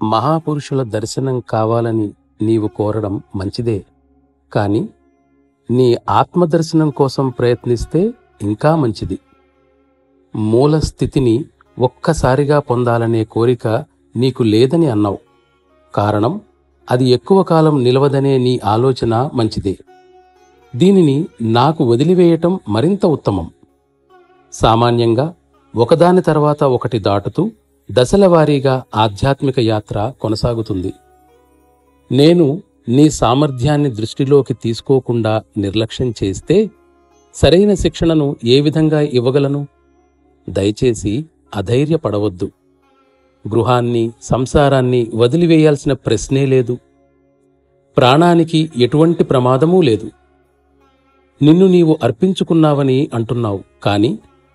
మహాపురుషుల దర్శనం కావాలని నీవు కోరడం మంచిదే, కాని నీ ఆత్మదర్శనం కోసం ప్రయత్నిస్తే ఇంకా మంచిది. మూల స్థితిని ఒక్కసారిగా పొందాలనే కోరిక నీకు లేదని అన్నావు. కారణం, అది ఎక్కువ కాలం నిలవదనే నీ ఆలోచన మంచిదే. దీనిని నాకు వదిలివేయటం మరింత ఉత్తమం. సామాన్యంగా ఒకదాని తర్వాత ఒకటి దాటుతూ దశలవారీగా ఆధ్యాత్మిక యాత్ర కొనసాగుతుంది. నేను నీ సామర్థ్యాన్ని దృష్టిలోకి తీసుకోకుండా నిర్లక్ష్యం చేస్తే సరైన శిక్షణను ఏ విధంగా ఇవ్వగలను? దయచేసి అధైర్యపడవద్దు. గృహాన్ని, సంసారాన్ని వదిలివేయాల్సిన ప్రశ్నే లేదు. ప్రాణానికి ఎటువంటి ప్రమాదమూ లేదు. నిన్ను నీవు అర్పించుకున్నావని అంటున్నావు, కాని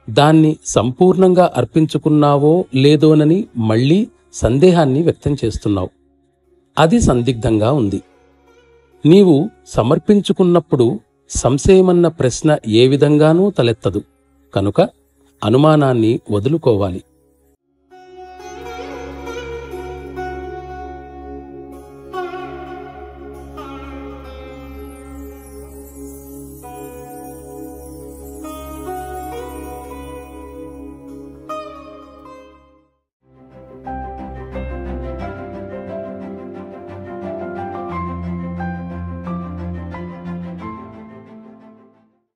దాన్ని సంపూర్ణంగా అర్పించుకున్నావో లేదోనని మళ్లీ సందేహాన్ని వ్యక్తం చేస్తున్నావు. అది సందిగ్ధంగా ఉంది. నీవు సమర్పించుకున్నప్పుడు సంశయమన్న ప్రశ్న ఏ విధంగానూ తలెత్తదు. కనుక అనుమానాన్ని వదులుకోవాలి.